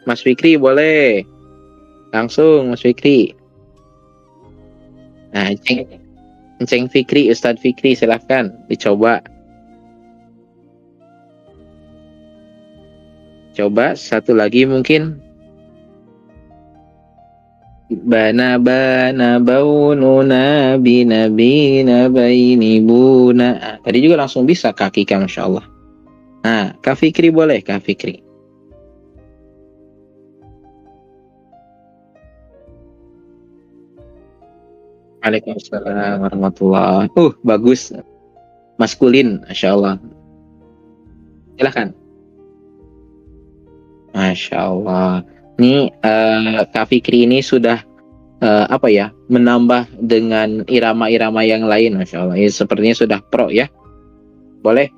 Mas Fikri boleh. Langsung Mas Fikri. Nah, Enceng Fikri, Ustadz Fikri silahkan dicoba. Coba satu lagi mungkin. Bana baununa binabina baini buna. Tadi juga langsung bisa Kak Kika, Masya Allah. Nah, Kak Fikri boleh, Kak Fikri. Waalaikumsalam warahmatullahi. Bagus. Maskulin, Masya Allah. Silahkan. Masya Allah. Ini Kak Fikri ini sudah apa ya, menambah dengan irama-irama yang lain, Masya Allah. Ini sepertinya sudah pro ya. Boleh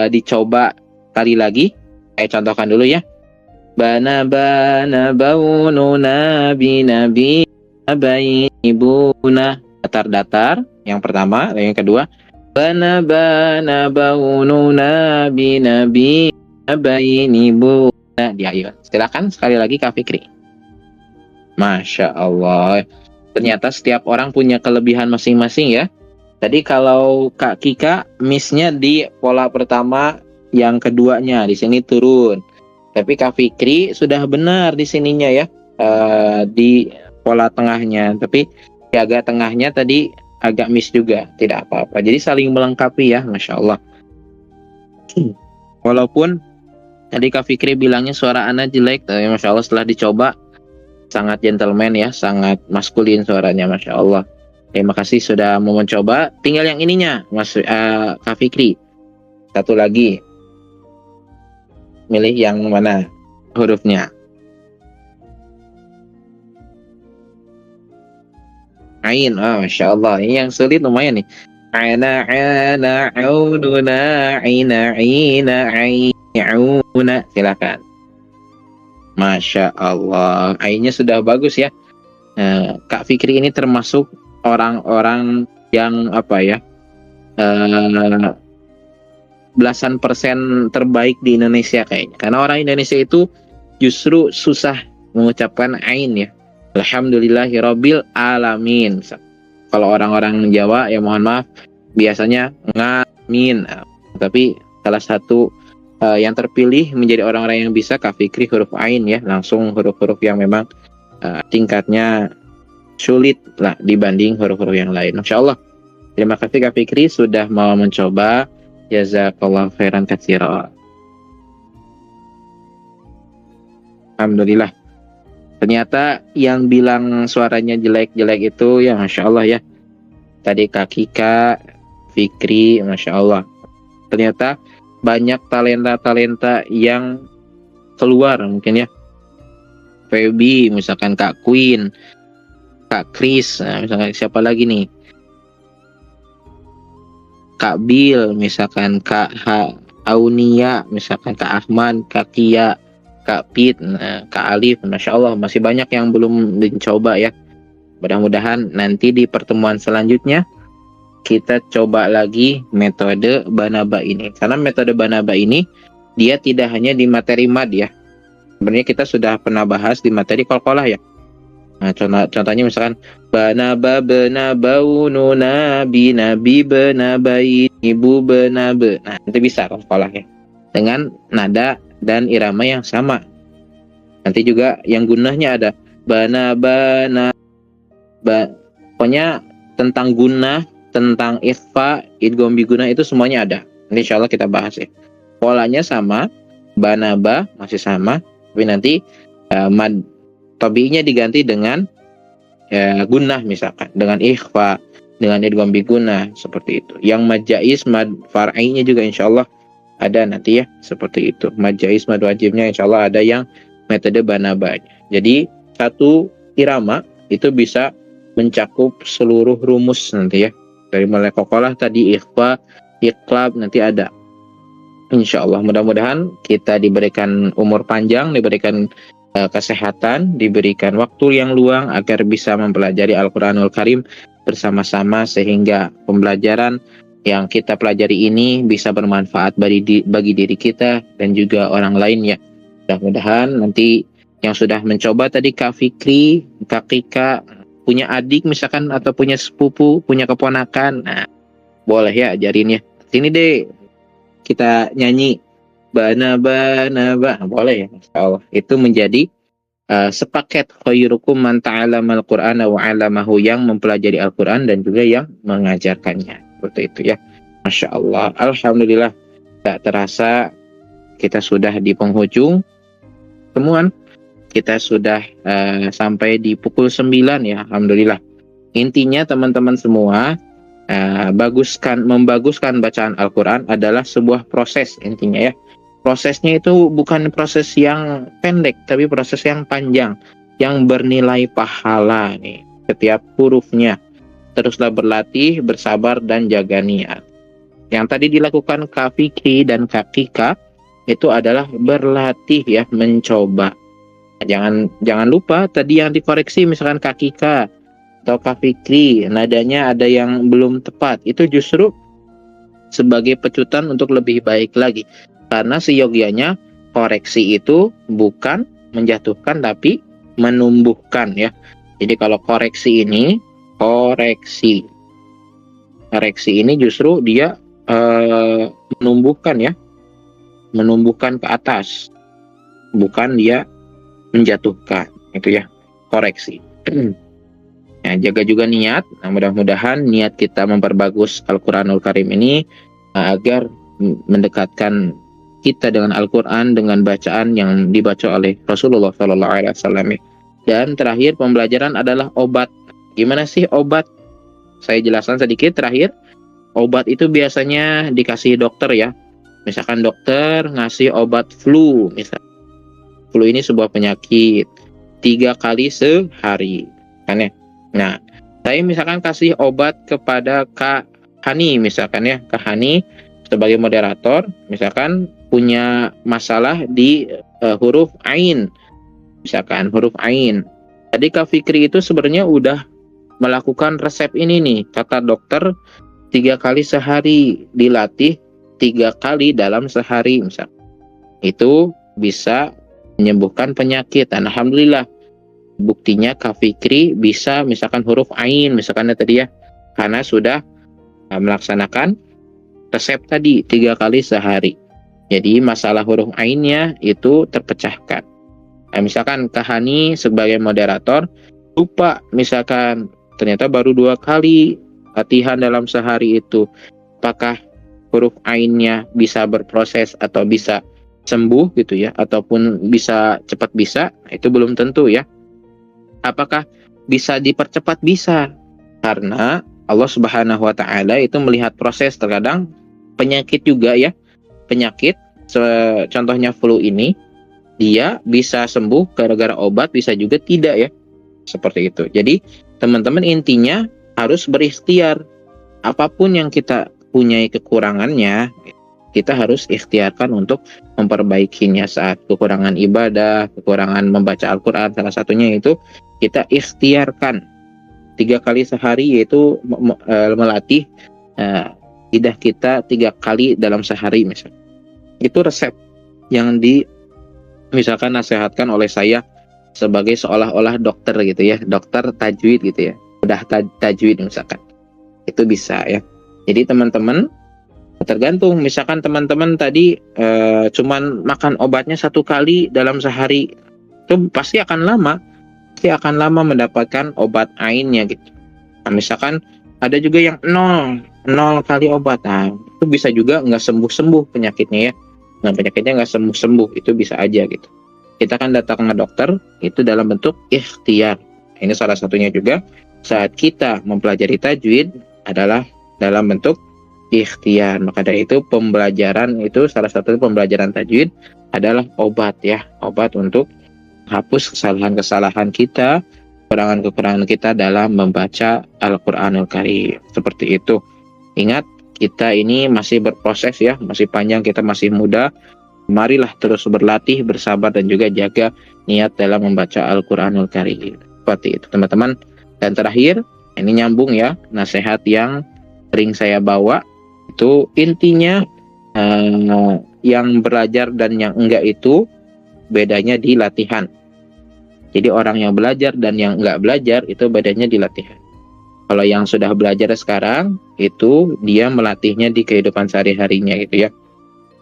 dicoba kali lagi. Saya contohkan dulu ya. Bana baununa binabi bainibuna. Datar-datar. Yang pertama, yang kedua. Bana baununa binabi bainibuna. Di akhir. Silakan sekali lagi Kak Fikri. Masya Allah. Ternyata setiap orang punya kelebihan masing-masing ya. Tadi kalau Kak Kika miss-nya di pola pertama, yang keduanya di sini turun. Tapi Kak Fikri sudah benar di sininya ya, di pola tengahnya. Tapi di agak tengahnya tadi agak miss juga, tidak apa-apa. Jadi saling melengkapi ya, Masya Allah. Walaupun tadi Kak Fikri bilangnya suara Ana jelek, tapi Masya Allah setelah dicoba sangat gentleman ya, sangat maskulin suaranya, Masya Allah. Terima kasih sudah mau mencoba. Tinggal yang ininya, Mas Kak Fikri. Satu lagi, milih yang mana hurufnya? Ain, Masya Allah. Ini yang sulit lumayan nih. Ana auduna aina auna. Silakan. Masya Allah. Ainnya sudah bagus ya. Kak Fikri ini termasuk orang-orang yang apa ya, belasan persen terbaik di Indonesia kayaknya. Karena orang Indonesia itu justru susah mengucapkan ain ya. Alhamdulillahirabbil alamin. Kalau orang-orang Jawa ya mohon maaf, biasanya ngamin. Tapi salah satu yang terpilih menjadi orang-orang yang bisa Kak Fikri huruf ain ya, langsung huruf-huruf yang memang tingkatnya sulit lah dibanding huruf-huruf yang lain. Masya Allah. Terima kasih Kak Fikri sudah mau mencoba. Jazakallah khairan katsira. Alhamdulillah. Ternyata yang bilang suaranya jelek-jelek itu ya Masya Allah ya. Tadi Kak Kika, Fikri, Masya Allah. Ternyata banyak talenta-talenta yang keluar mungkin ya. Feby, misalkan Kak Queen, Kak Chris, misalkan siapa lagi nih? Kak Bill, misalkan Kak Aunia, misalkan Kak Ahmad, Kak Kia, Kak Pit, Kak Alif. Masya Allah masih banyak yang belum dicoba ya. Mudah-mudahan nanti di pertemuan selanjutnya kita coba lagi metode Banaba ini. Karena metode Banaba ini dia tidak hanya di materi mad ya. Sebenarnya kita sudah pernah bahas di materi qalqalah ya. Nah, contohnya misalkan Banaba benabaununa binabi benabai ibu benabe. Nah, nanti bisa qalqalah ya. Dengan nada dan irama yang sama. Nanti juga yang gunahnya ada pokoknya tentang gunah, tentang ikhfa, idgham bi gunah itu semuanya ada. Nanti insya Allah kita bahas ya. Polanya sama, banaba masih sama, tapi nanti mad tabi'inya diganti dengan gunah misalkan, dengan ikhfa, dengan idgham bi gunah seperti itu. Yang mad jaiz, mad far'inya juga insya Allah ada nanti ya, seperti itu. Mad jaiz, mad wajibnya insya Allah ada yang metode banabanya. Jadi satu irama itu bisa mencakup seluruh rumus nanti ya. Dari mulai qalqalah tadi, ikhfa, iqlab nanti ada. Insya Allah mudah-mudahan kita diberikan umur panjang, diberikan kesehatan, diberikan waktu yang luang agar bisa mempelajari Al-Quranul Karim bersama-sama, sehingga pembelajaran yang kita pelajari ini bisa bermanfaat bagi diri kita dan juga orang lain ya. Mudah-mudahan nanti yang sudah mencoba tadi, Kak Fikri, Kak Kika, punya adik misalkan atau punya sepupu, punya keponakan, nah boleh ya ajarin ya. Sini deh kita nyanyi bana bana ba, boleh ya, Masya Allah. Itu menjadi sepaket khairukum man ta'alamal Qur'ana wa 'allamahu, yang mempelajari Al-Qur'an dan juga yang mengajarkannya. Seperti itu ya. Masya Allah. Alhamdulillah, tak terasa kita sudah di penghujung temuan. Kita sudah sampai di pukul 9 ya. Alhamdulillah. Intinya teman-teman semua, membaguskan bacaan Al-Quran adalah sebuah proses intinya ya. Prosesnya itu bukan proses yang pendek, tapi proses yang panjang, yang bernilai pahala nih setiap hurufnya. Teruslah berlatih, bersabar, dan jaga niat. Yang tadi dilakukan Kak Fikri dan Kak Kika itu adalah berlatih ya, mencoba. Jangan lupa tadi yang dikoreksi, misalkan Kak Kika atau Kak Fikri, nadanya ada yang belum tepat, itu justru sebagai pecutan untuk lebih baik lagi. Karena seyogianya koreksi itu bukan menjatuhkan tapi menumbuhkan ya. Jadi kalau koreksi ini justru dia menumbuhkan ya, menumbuhkan ke atas, bukan dia menjatuhkan, itu ya koreksi. Ya, jaga juga niat. Nah, mudah-mudahan niat kita memperbagus Al-Quranul Karim ini agar mendekatkan kita dengan Al-Quran, dengan bacaan yang dibaca oleh Rasulullah SAW. Dan terakhir, pembelajaran adalah obat. Gimana sih obat? Saya jelaskan sedikit terakhir. Obat itu biasanya dikasih dokter ya. Misalkan dokter ngasih obat flu. Misal flu ini sebuah penyakit, 3 kali sehari. Kan ya? Nah, saya misalkan kasih obat kepada Kak Hani misalkan ya. Kak Hani sebagai moderator misalkan punya masalah di huruf Ain, misalkan huruf Ain. Tadi Kak Fikri itu sebenarnya udah melakukan resep ini nih, kata dokter 3 kali sehari, dilatih 3 kali dalam sehari misalkan. Itu bisa menyembuhkan penyakit. Dan alhamdulillah buktinya Kak Fikri bisa misalkan huruf Ain misalkan ya tadi ya, karena sudah melaksanakan resep tadi 3 kali sehari. Jadi masalah huruf Ainnya itu terpecahkan. Nah, misalkan Kak Hani sebagai moderator lupa, misalkan ternyata baru 2 kali latihan dalam sehari itu, apakah huruf Ainnya bisa berproses atau bisa sembuh gitu ya, ataupun bisa cepat bisa, itu belum tentu ya. Apakah bisa dipercepat? Bisa, karena Allah Subhanahu wa Ta'ala itu melihat proses. Terkadang penyakit juga ya, penyakit contohnya flu ini, dia bisa sembuh gara-gara obat, bisa juga tidak ya, seperti itu. Jadi teman-teman intinya harus berikhtiar. Apapun yang kita punya kekurangannya, kita harus ikhtiarkan untuk memperbaikinya. Saat kekurangan ibadah, kekurangan membaca Al-Quran, salah satunya itu kita ikhtiarkan 3 kali sehari, yaitu melatih lidah kita 3 kali dalam sehari misalnya. Itu resep yang misalkan nasihatkan oleh saya sebagai seolah-olah dokter gitu ya, dokter tajwid gitu ya, udah tajwid misalkan. Itu bisa ya. Jadi teman-teman, tergantung, misalkan teman-teman tadi cuman makan obatnya 1 kali dalam sehari, itu pasti akan lama mendapatkan obat ainnya gitu. Nah, misalkan ada juga yang 0 kali obat, nah itu bisa juga nggak sembuh penyakitnya ya. Nah, penyakitnya nggak sembuh, itu bisa aja gitu. Kita kan datang ke dokter itu dalam bentuk ikhtiar. Ini salah satunya juga saat kita mempelajari tajwid adalah dalam bentuk ikhtiar. Maka dari itu pembelajaran itu, salah satu pembelajaran tajwid adalah obat ya, obat untuk hapus kesalahan-kesalahan kita, kekurangan-kekurangan kita dalam membaca Al-Quranul Karim. Seperti itu. Ingat, kita ini masih berproses ya, masih panjang, kita masih muda. Marilah terus berlatih, bersabar, dan juga jaga niat dalam membaca Al-Quranul Karim. Seperti itu teman-teman. Dan terakhir, ini nyambung ya, nasihat yang sering saya bawa, itu intinya yang belajar dan yang enggak itu bedanya di latihan. Jadi orang yang belajar dan yang enggak belajar itu bedanya di latihan. Kalau yang sudah belajar sekarang, itu dia melatihnya di kehidupan sehari-harinya gitu ya.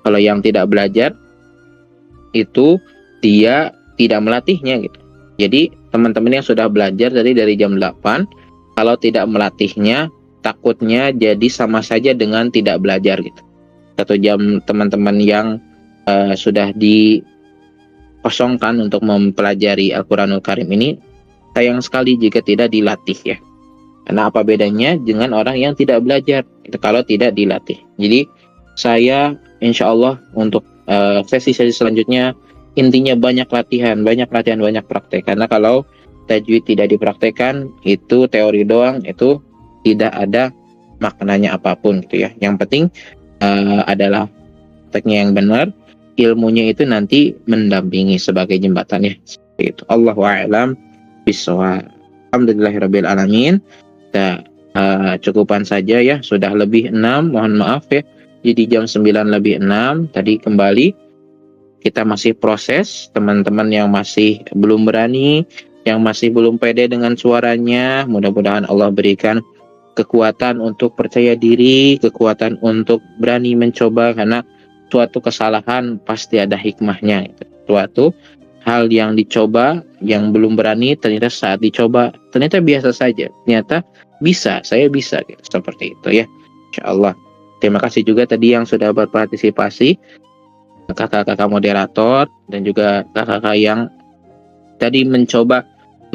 Kalau yang tidak belajar, itu dia tidak melatihnya gitu. Jadi teman-teman yang sudah belajar dari jam 8, kalau tidak melatihnya, takutnya jadi sama saja dengan tidak belajar gitu. 1 jam teman-teman yang sudah dikosongkan untuk mempelajari Al-Quranul Karim ini, sayang sekali jika tidak dilatih ya. Karena apa bedanya dengan orang yang tidak belajar itu kalau tidak dilatih. Jadi saya insya Allah untuk sesi-sesi selanjutnya intinya banyak latihan, banyak praktek. Karena kalau tajwid tidak dipraktekkan, itu teori doang, itu tidak ada maknanya apapun gitu ya. Yang penting adalah prakteknya yang benar, ilmunya itu nanti mendampingi sebagai jembatannya. Itu. Allahu a'lam bishawab. Alhamdulillahirabbil alamin. Kita cukupan saja ya, sudah lebih 6, mohon maaf ya. Jadi jam 9 lebih 6 tadi kembali. Kita masih proses, teman-teman yang masih belum berani, yang masih belum pede dengan suaranya, mudah-mudahan Allah berikan kekuatan untuk percaya diri, kekuatan untuk berani mencoba, karena suatu kesalahan pasti ada hikmahnya. Suatu hal yang dicoba, yang belum berani, ternyata saat dicoba, ternyata biasa saja. Ternyata bisa, saya bisa. Gitu. Seperti itu ya. Insya Allah. Terima kasih juga tadi yang sudah berpartisipasi. Kakak-kakak moderator, dan juga kakak-kakak yang tadi mencoba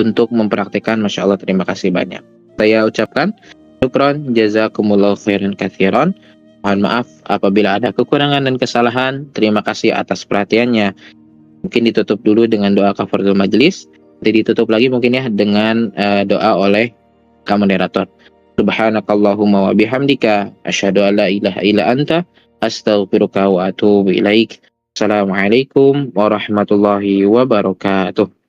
untuk mempraktikkan. Masya Allah, terima kasih banyak. Saya ucapkan, syukron, jazakumullah khairan katsiran. Mohon maaf apabila ada kekurangan dan kesalahan. Terima kasih atas perhatiannya. Mungkin ditutup dulu dengan doa kafaratul majelis. Nanti ditutup lagi mungkin ya dengan doa oleh kak moderator. Subhanakallahumma wa bihamdika asyhadu an la ilaha illa anta astaghfiruka wa atubu ilaik. Assalamualaikum warahmatullahi wabarakatuh.